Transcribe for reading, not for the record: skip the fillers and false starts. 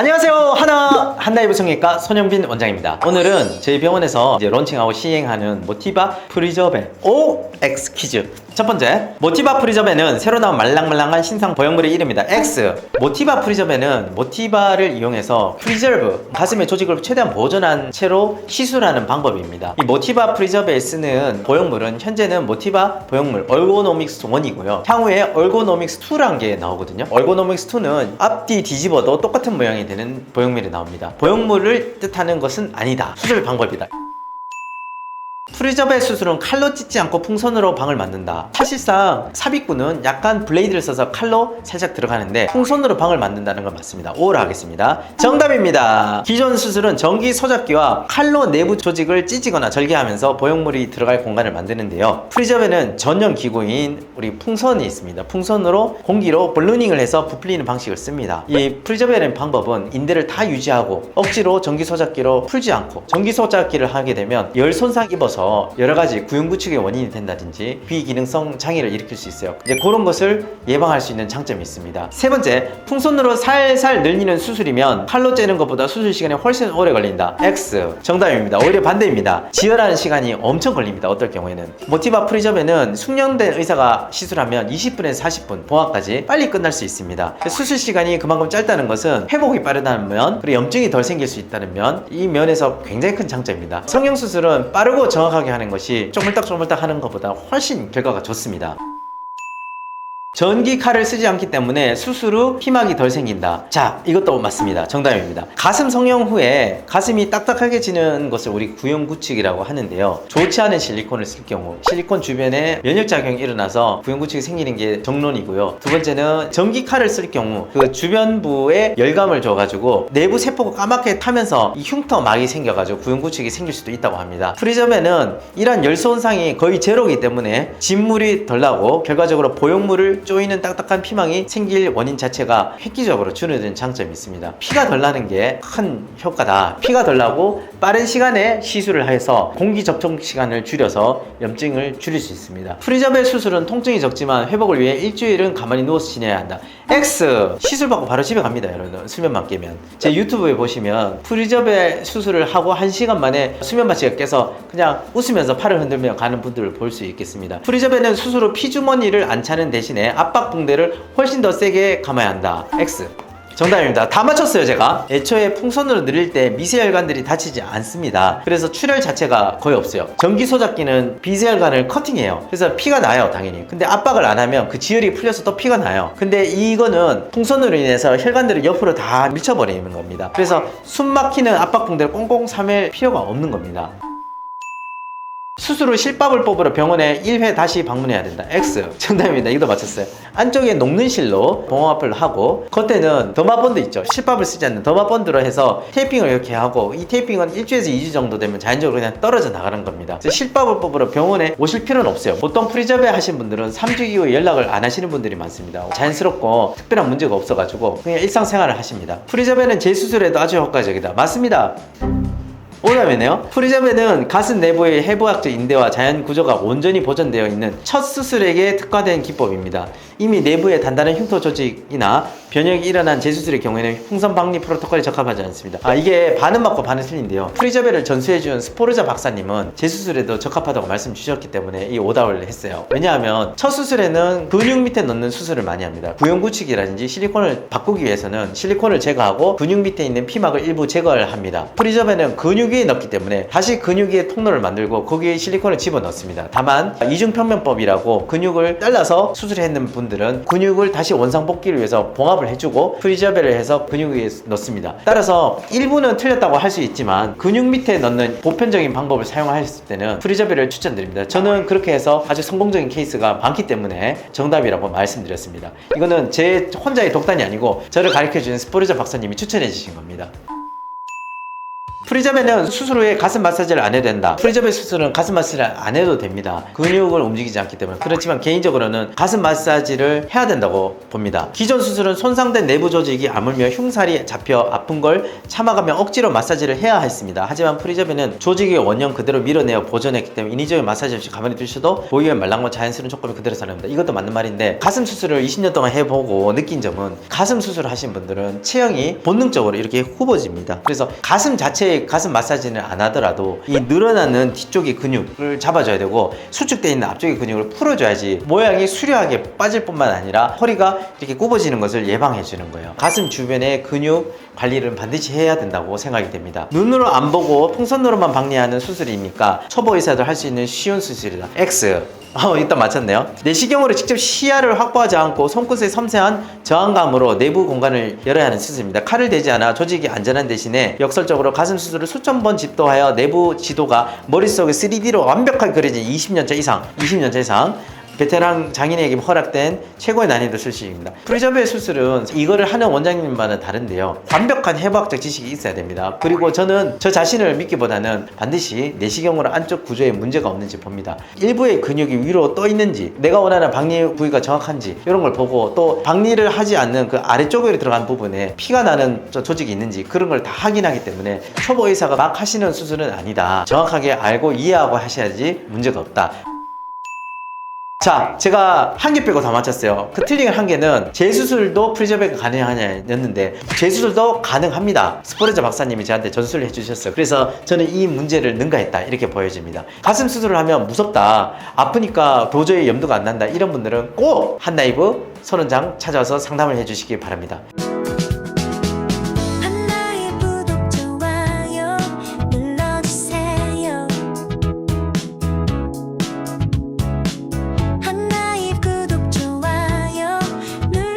안녕하세요. 한나이브 성형외과 손영빈 원장입니다. 오늘은 저희 병원에서 이제 론칭하고 시행하는 모티바 프리저베 OX 퀴즈. 첫 번째, 모티바 프리저베는 새로 나온 말랑말랑한 신상 보형물의 이름이다. X. 모티바 프리저베는 모티바를 이용해서 프리저브, 가슴의 조직을 최대한 보존한 채로 시술하는 방법입니다. 이 모티바 프리저베에 쓰는 보형물은 현재는 모티바 보형물 얼고노믹스 1이고요. 향후에 얼고노믹스 2라는 게 나오거든요. 얼고노믹스 2는 앞뒤 뒤집어도 똑같은 모양이 되는 보형물이 나옵니다. 보형물을 뜻하는 것은 아니다. 수술 방법이다. 프리저베 수술은 칼로 찢지 않고 풍선으로 방을 만든다. 사실상 삽입구는 약간 블레이드를 써서 칼로 살짝 들어가는데 풍선으로 방을 만든다는 건 맞습니다. O로 하겠습니다. 정답입니다. 기존 수술은 전기 소잡기와 칼로 내부 조직을 찢거나 절개하면서 보형물이 들어갈 공간을 만드는데요. 프리저베는 전용 기구인 우리 풍선이 있습니다. 풍선으로 공기로 볼루닝을 해서 부풀리는 방식을 씁니다. 이 프리저베라는 방법은 인대를 다 유지하고 억지로 전기 소잡기로 풀지 않고 전기 소잡기를 하게 되면 열 손상 입어서 여러가지 구형구축의 원인이 된다든지 비기능성 장애를 일으킬 수 있어요. 이제 그런 것을 예방할 수 있는 장점이 있습니다. 세 번째, 풍선으로 살살 늘리는 수술이면 칼로 째는 것보다 수술 시간이 훨씬 오래 걸린다. X. 정답입니다. 오히려 반대입니다. 지혈하는 시간이 엄청 걸립니다. 어떨 경우에는 모티바 프리저베는 숙련된 의사가 시술하면 20분에서 40분 봉합까지 빨리 끝날 수 있습니다. 수술 시간이 그만큼 짧다는 것은 회복이 빠르다는 면, 그리고 염증이 덜 생길 수 있다는 면, 이 면에서 굉장히 큰 장점입니다. 성형수술은 빠르고 정확하게 하는 것이 쪼물딱쪼물딱 하는 것보다 훨씬 결과가 좋습니다. 전기 칼을 쓰지 않기 때문에 수술 후 피막이 덜 생긴다. 자, 이것도 맞습니다. 정답입니다. 가슴 성형 후에 가슴이 딱딱하게 지는 것을 우리 구형구축이라고 하는데요. 좋지 않은 실리콘을 쓸 경우 실리콘 주변에 면역작용이 일어나서 구형구축이 생기는 게 정론이고요. 두 번째는 전기 칼을 쓸 경우 그 주변부에 열감을 줘가지고 내부 세포가 까맣게 타면서 이 흉터막이 생겨가지고 구형구축이 생길 수도 있다고 합니다. 프리저베는 이러한 열손상이 거의 제로이기 때문에 진물이 덜 나고 결과적으로 보형물을 쪼이는 딱딱한 피망이 생길 원인 자체가 획기적으로 줄어드는 장점이 있습니다. 피가 덜 나는 게 큰 효과다. 피가 덜 나고 빠른 시간에 시술을 해서 공기 접촉 시간을 줄여서 염증을 줄일 수 있습니다. 프리저베 수술은 통증이 적지만 회복을 위해 일주일은 가만히 누워서 지내야 한다. X. 시술 받고 바로 집에 갑니다. 여러분, 수면만 깨면. 제 유튜브에 보시면 프리저베 수술을 하고 1시간 만에 수면마취가 깨서 그냥 웃으면서 팔을 흔들며 가는 분들을 볼 수 있겠습니다. 프리저베는 수술 후 피주머니를 안 차는 대신에 압박붕대를 훨씬 더 세게 감아야 한다. X. 정답입니다. 다 맞췄어요. 제가 애초에 풍선으로 늘릴 때 미세혈관들이 다치지 않습니다. 그래서 출혈 자체가 거의 없어요. 전기 소잡기는 비세혈관을 커팅해요. 그래서 피가 나요, 당연히. 근데 압박을 안 하면 그 지혈이 풀려서 또 피가 나요. 근데 이거는 풍선으로 인해서 혈관들을 옆으로 다 밀쳐버리는 겁니다. 그래서 숨 막히는 압박붕대를 꽁꽁 삼을 필요가 없는 겁니다. 수술 후 실밥을 뽑으러 병원에 1회 다시 방문해야 된다. X. 정답입니다. 이것도 맞췄어요. 안쪽에 녹는 실로 봉합을 하고 겉에는 더마본드 있죠. 실밥을 쓰지 않는 더마본드로 해서 테이핑을 이렇게 하고 이 테이핑은 1주에서 2주 정도 되면 자연적으로 그냥 떨어져 나가는 겁니다. 그래서 실밥을 뽑으러 병원에 오실 필요는 없어요. 보통 프리저베 하신 분들은 3주 이후에 연락을 안 하시는 분들이 많습니다. 자연스럽고 특별한 문제가 없어가지고 그냥 일상생활을 하십니다. 프리저베는 재수술에도 아주 효과적이다. 맞습니다. 오답이네요. 프리저베는 가슴 내부의 해부학적 인대와 자연 구조가 온전히 보존되어 있는 첫 수술에게 특화된 기법입니다. 이미 내부에 단단한 흉터 조직이나 변형이 일어난 재수술의 경우에는 풍선 방리 프로토콜에 적합하지 않습니다. 이게 반은 맞고 반은 틀린데요. 프리저베를 전수해준 스포르자 박사님은 재수술에도 적합하다고 말씀 주셨기 때문에 이 오답을 했어요. 왜냐하면 첫 수술에는 근육 밑에 넣는 수술을 많이 합니다. 구형구축이라든지 실리콘을 바꾸기 위해서는 실리콘을 제거하고 근육 밑에 있는 피막을 일부 제거를 합니다. 프리저베는 근육 위에 넣기 때문에 다시 근육 위에 통로를 만들고 거기에 실리콘을 집어넣습니다. 다만 이중평면법이라고 근육을 잘라서 수술했는 분들은 근육을 다시 원상복귀를 위해서 봉합을 해주고 프리저베를 해서 근육 위에 넣습니다. 따라서 일부는 틀렸다고 할 수 있지만 근육 밑에 넣는 보편적인 방법을 사용했을 때는 프리저베를 추천드립니다. 저는 그렇게 해서 아주 성공적인 케이스가 많기 때문에 정답이라고 말씀드렸습니다. 이거는 제 혼자의 독단이 아니고 저를 가르쳐주는 스포르자 박사님이 추천해 주신 겁니다. 프리저베는 수술 후에 가슴 마사지를 안 해도 된다. 프리저베 수술은 가슴 마사지를 안 해도 됩니다. 근육을 움직이지 않기 때문에. 그렇지만 개인적으로는 가슴 마사지를 해야 된다고 봅니다. 기존 수술은 손상된 내부 조직이 아물며 흉살이 잡혀 아픈 걸 참아가며 억지로 마사지를 해야 했습니다. 하지만 프리저베는 조직의 원형 그대로 밀어내어 보존했기 때문에 인위적인 마사지 없이 가만히 두셔도 보기엔 말랑과 자연스러운 촉감이 그대로 살아납니다. 이것도 맞는 말인데, 가슴 수술을 20년 동안 해보고 느낀 점은 가슴 수술을 하신 분들은 체형이 본능적으로 이렇게 후보집니다. 그래서 가슴 자체의 가슴 마사지는 안 하더라도 이 늘어나는 뒤쪽의 근육을 잡아줘야 되고 수축되어 있는 앞쪽의 근육을 풀어줘야지 모양이 수려하게 빠질 뿐만 아니라 허리가 이렇게 굽어지는 것을 예방해 주는 거예요. 가슴 주변의 근육 관리를 반드시 해야 된다고 생각이 됩니다. 눈으로 안 보고 풍선으로만 박리하는 수술이니까 초보 의사들 할 수 있는 쉬운 수술이다. X. 일단 맞췄네요. 내시경으로 직접 시야를 확보하지 않고 손끝의 섬세한 저항감으로 내부 공간을 열어야 하는 수술입니다. 칼을 대지 않아 조직이 안전한 대신에 역설적으로 가슴 수술을 수천 번 집도하여 내부 지도가 머릿속에 3D로 완벽하게 그려진 20년차 이상 베테랑 장인에게 허락된 최고의 난이도 수술입니다. 프리저베 수술은 이거를 하는 원장님마다 다른데요, 완벽한 해부학적 지식이 있어야 됩니다. 그리고 저는 저 자신을 믿기보다는 반드시 내시경으로 안쪽 구조에 문제가 없는지 봅니다. 일부의 근육이 위로 떠 있는지, 내가 원하는 박리 부위가 정확한지 이런 걸 보고, 또 박리를 하지 않는 그 아래쪽으로 들어간 부분에 피가 나는 조직이 있는지 그런 걸 다 확인하기 때문에 초보 의사가 막 하시는 수술은 아니다. 정확하게 알고 이해하고 하셔야지 문제가 없다. 자, 제가 한 개 빼고 다 맞췄어요. 그 틀린 한 개는 재수술도 프리저베가 가능하냐였는데, 재수술도 가능합니다. 스포레자 박사님이 저한테 전수를 해주셨어요. 그래서 저는 이 문제를 능가했다 이렇게 보여집니다. 가슴 수술을 하면 무섭다, 아프니까 도저히 염두가 안 난다, 이런 분들은 꼭 한나이브 손원장 찾아와서 상담을 해주시기 바랍니다.